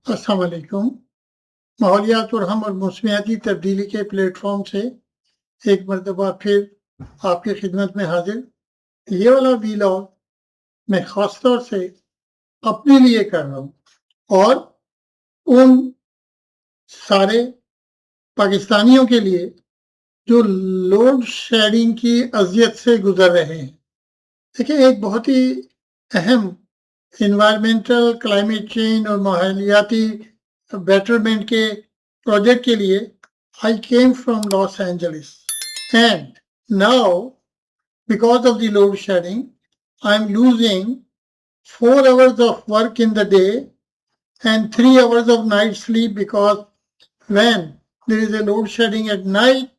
अस्सलाम वालेकुम। माहौलियात और हम और मौसमियाती तब्दीली के प्लेटफॉर्म से एक मरतबा फिर आपकी खिदमत में हाजिर। ये वाला वीलॉग मैं ख़ास तौर से अपने लिए कर रहा हूँ और उन सारे पाकिस्तानियों के लिए जो लोड शेडिंग की अज़ियत से गुज़र रहे हैं। देखिए, एक बहुत ही अहम एनवायरमेंटल, क्लाइमेट चेंज और माहौलियाती बेटरमेंट के प्रोजेक्ट के लिए I came from Los Angeles, and now because of the load shedding, I'm losing 4 hours of work in the day and 3 hours of night sleep, because when there is a load shedding at night,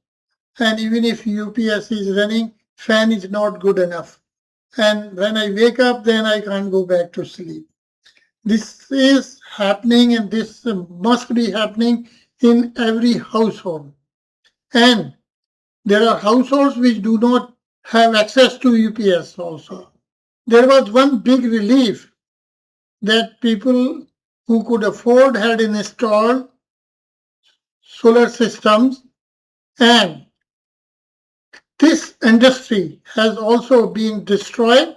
and even if UPS is running, fan is not good enough. And when I wake up, then I can't go back to sleep. This is happening, and this must be happening in every household. And there are households which do not have access to UPS also. There was one big relief that people who could afford had installed solar systems, and this industry has also been destroyed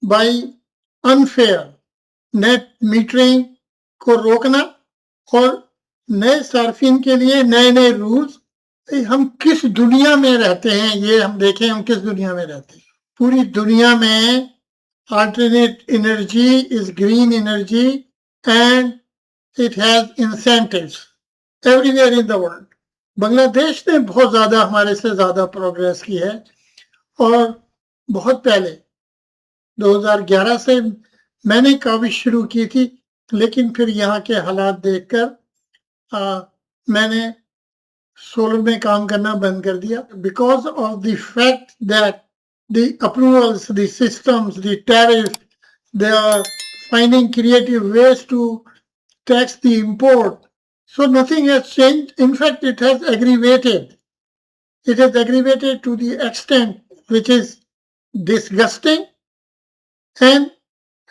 by unfair net metering को रोकना और नए सार्फिन के लिए नए नए rules. हम किस दुनिया में रहते हैं, ये हम देखें, हम किस दुनिया में रहते हैं। पूरी दुनिया में alternate energy is green energy and it has incentives everywhere in the world. Bangladesh ने बहुत ज़्यादा हमारे से ज़्यादा प्रोग्रेस की है और बहुत पहले 2011 से मैंने काविश शुरू की थी, लेकिन फिर यहाँ के हालात देखकर मैंने सोलर में काम करना बंद कर दिया, because of the fact that the approvals, the systems, the tariff, they are finding creative ways to tax the import. So nothing has changed. In fact, it has aggravated. It has aggravated to the extent which is disgusting, and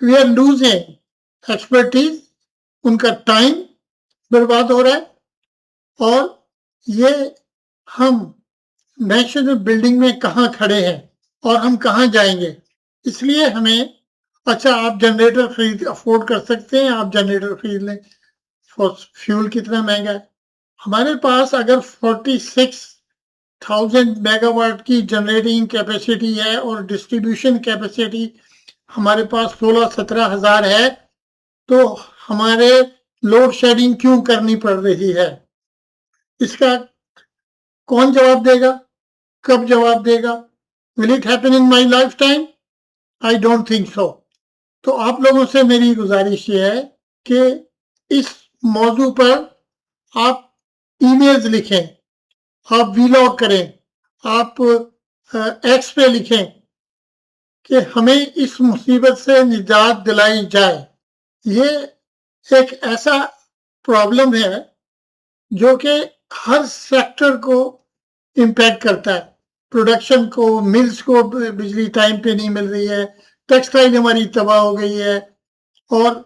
we are losing expertise. उनका time बर्बाद हो रहा है और ये हम national building में कहाँ खड़े हैं और हम कहाँ जाएंगे। इसलिए हमें, अच्छा, आप जनरेटर खरीद अफोर्ड कर सकते हैं, आप जनरेटर खरीद लें। फ्यूल कितना महंगा है। हमारे पास अगर 46,000 मेगावाट की जनरेटिंग कैपेसिटी है और डिस्ट्रीब्यूशन कैपेसिटी हमारे पास 16-17 हजार है, तो हमारे लोड शेडिंग क्यों करनी पड़ रही है? इसका कौन जवाब देगा? कब जवाब देगा? Will it happen in my life time? I don't think so. तो आप लोगों से मेरी गुजारिश ये है कि इस मौजू पर आप ईमेल्स लिखें, आप वीलॉग करें, आप एक्स पे लिखें कि हमें इस मुसीबत से निजात दिलाई जाए। ये एक ऐसा प्रॉब्लम है जो कि हर सेक्टर को इम्पैक्ट करता है। प्रोडक्शन को, मिल्स को बिजली टाइम पे नहीं मिल रही है, टेक्सटाइल हमारी तबाह हो गई है। और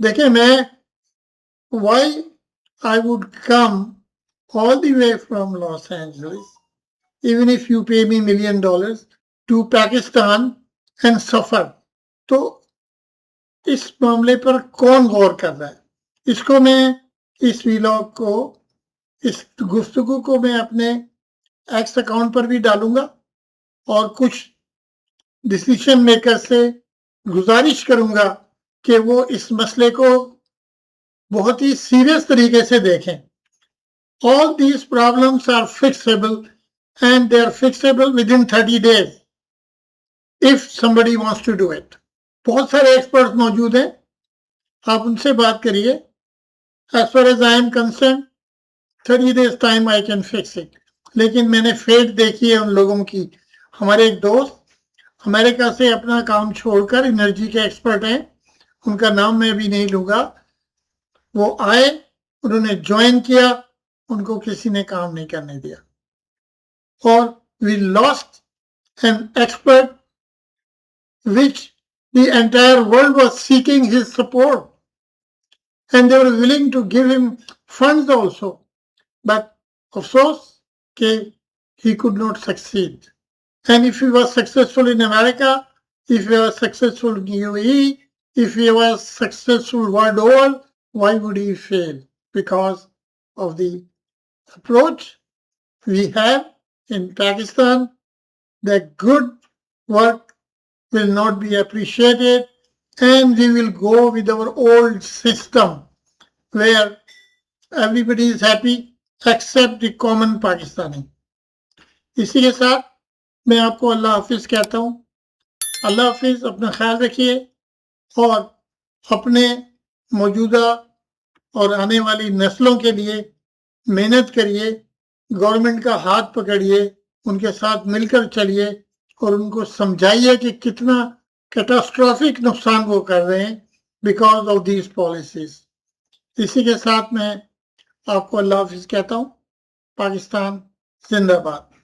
देखिए, मैं why I would come all the way from Los Angeles, even if you pay me $1 million, to Pakistan and suffer. तो इस मामले पर कौन गौर कर रहा है? इसको मैं, इस वीलॉग को, इस गुफ्तगू को मैं अपने एक्स अकाउंट पर भी डालूंगा और कुछ डिसीजन मेकर से गुजारिश करूंगा कि वो इस मसले को बहुत ही सीरियस तरीके से देखें। All these problems are fixable, and they are fixable within 30 days if somebody wants to do it. बहुत सारे एक्सपर्ट मौजूद हैं, आप उनसे बात करिए। As far as I am concerned, 30 days time I can fix it. लेकिन मैंने फेट देखी है उन लोगों की। हमारे एक दोस्त अमेरिका से अपना काम छोड़कर एनर्जी के एक्सपर्ट हैं, उनका नाम मैं भी नहीं लूंगा। वो आए, उन्होंने ज्वाइन किया, उनको किसी ने काम नहीं करने दिया, और we lost an expert which the entire world was seeking his support. and they were willing to give him funds also. But afsos, he could not succeed. And if he was successful in America, if he was successful in UAE, if he was successful world over, why would he fail? Because of the approach we have in Pakistan, that good work will not be appreciated, and we will go with our old system where everybody is happy except the common Pakistani. इसी के साथ मैं आपको अल्लाह हाफिज कहता हूँ. अल्लाह हाफिज, अपना ख्याल रखिए और अपने मौजूदा और आने वाली नस्लों के लिए मेहनत करिए, गवर्नमेंट का हाथ पकड़िए, उनके साथ मिलकर चलिए और उनको समझाइए कि कितना कैटास्ट्रॉफिक नुकसान वो कर रहे हैं बिकॉज ऑफ दीज पॉलिसीज. इसी के साथ मैं आपको अल्लाह हाफिज कहता हूँ. पाकिस्तान जिंदाबाद.